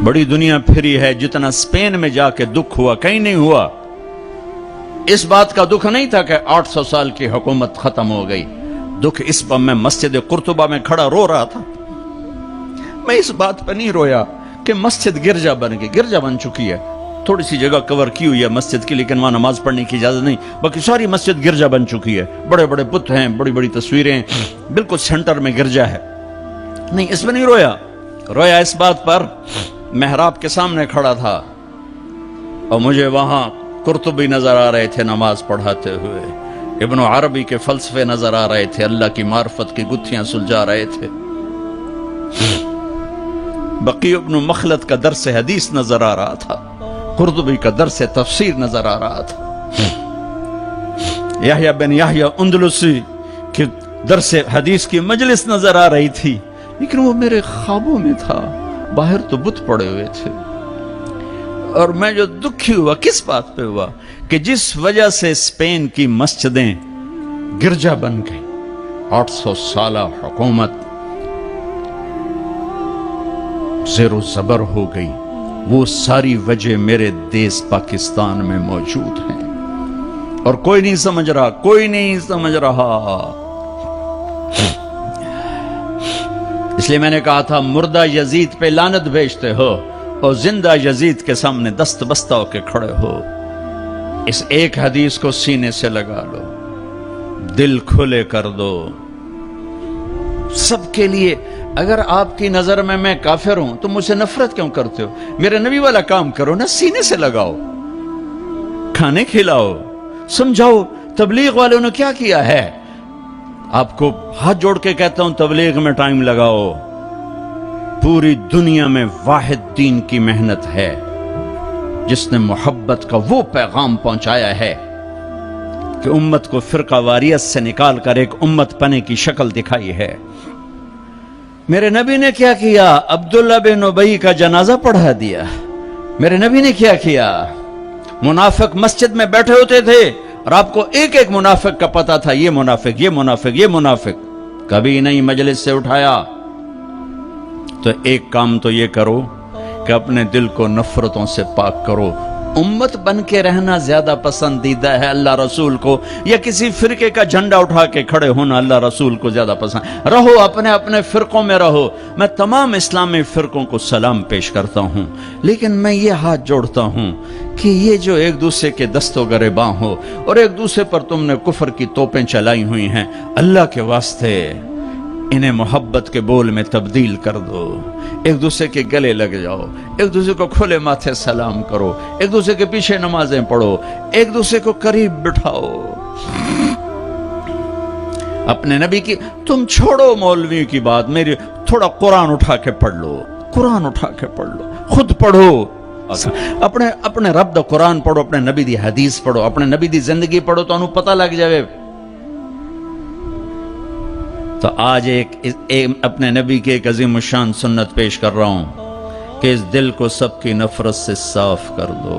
بڑی دنیا پھری ہے، جتنا اسپین میں جا کے دکھ ہوا کہیں نہیں ہوا۔ اس بات کا دکھ نہیں تھا کہ 800 سال کی حکومت ختم ہو گئی، دکھ اس پر میں مسجد قرطبہ میں کھڑا رو رہا تھا۔ میں اس بات پہ نہیں رویا کہ مسجد گرجا بن گئی، گرجا بن چکی ہے، تھوڑی سی جگہ کور کی ہوئی ہے مسجد کی، لیکن وہاں نماز پڑھنے کی اجازت نہیں، باقی ساری مسجد گرجا بن چکی ہے، بڑے بڑے بت ہیں، بڑی بڑی تصویریں، بالکل سینٹر میں گرجا ہے۔ نہیں، اس میں نہیں رویا، رویا اس بات پر محراب کے سامنے کھڑا تھا اور مجھے وہاں قرطبی نظر آ رہے تھے نماز پڑھاتے ہوئے، ابن عربی کے فلسفے نظر آ رہے تھے، اللہ کی معرفت کی گتھیاں سلجھا رہے تھے، بقی ابن مخلد کا درس حدیث نظر آ رہا تھا، قرطبی کا درس تفسیر نظر آ رہا تھا، یحییٰ بن یحییٰ اندلسی کی درس حدیث کی مجلس نظر آ رہی تھی، لیکن وہ میرے خوابوں میں تھا، باہر تو بت پڑے ہوئے تھے۔ اور میں جو دکھی ہوا کس بات پہ ہوا کہ جس وجہ سے اسپین کی مسجدیں گرجا بن گئی، 800 سالہ حکومت زیر و زبر ہو گئی، وہ ساری وجہ میرے دیس پاکستان میں موجود ہیں، اور کوئی نہیں سمجھ رہا، کوئی نہیں سمجھ رہا۔ اس لیے میں نے کہا تھا مردہ یزید پہ لعنت بھیجتے ہو اور زندہ یزید کے سامنے دست بستہ ہو کے کھڑے ہو۔ اس ایک حدیث کو سینے سے لگا لو، دل کھلے کر دو سب کے لیے۔ اگر آپ کی نظر میں کافر ہوں تو مجھ سے نفرت کیوں کرتے ہو؟ میرے نبی والا کام کرو نا، سینے سے لگاؤ، کھانے کھلاؤ، سمجھاؤ تبلیغ والوں نے کیا کیا ہے۔ آپ کو ہاتھ جوڑ کے کہتا ہوں تبلیغ میں ٹائم لگاؤ، پوری دنیا میں واحد دین کی محنت ہے جس نے محبت کا وہ پیغام پہنچایا ہے کہ امت کو فرقہ واریت سے نکال کر ایک امت پنے کی شکل دکھائی ہے۔ میرے نبی نے کیا کیا؟ عبداللہ بن ابی کا جنازہ پڑھا دیا۔ میرے نبی نے کیا کیا؟ منافق مسجد میں بیٹھے ہوتے تھے اور آپ کو ایک ایک منافق کا پتہ تھا، یہ منافق، یہ منافق، یہ منافق، کبھی نہیں مجلس سے اٹھایا۔ تو ایک کام تو یہ کرو کہ اپنے دل کو نفرتوں سے پاک کرو۔ امت بن کے رہنا زیادہ پسندیدہ ہے اللہ رسول کو، یا کسی فرقے کا جھنڈا اٹھا کے کھڑے ہونا اللہ رسول کو زیادہ پسند؟ رہو اپنے اپنے فرقوں میں رہو۔ میں تمام اسلامی فرقوں کو سلام پیش کرتا ہوں، لیکن میں یہ ہاتھ جوڑتا ہوں کہ یہ جو ایک دوسرے کے دست و گریباں ہو اور ایک دوسرے پر تم نے کفر کی توپیں چلائی ہوئی ہیں، اللہ کے واسطے انہیں محبت کے بول میں تبدیل کر دو، ایک دوسرے کے گلے لگ جاؤ، ایک دوسرے کو کھلے ماتھے سلام کرو، ایک دوسرے کے پیچھے نمازیں پڑھو، ایک دوسرے کو قریب بٹھاؤ۔ اپنے نبی کی تم چھوڑو مولوی کی بات، میری تھوڑا قرآن اٹھا کے پڑھ لو، قرآن اٹھا کے پڑھ لو، خود پڑھو، اپنے رب دا قرآن پڑھو، اپنے نبی دی حدیث پڑھو، اپنے نبی دی زندگی پڑھو تو انہوں پتہ لگ جائے۔ تو آج اپنے نبی کے ایک عظیم الشان سنت پیش کر رہا ہوں کہ اس دل کو سب کی نفرت سے صاف کر دو۔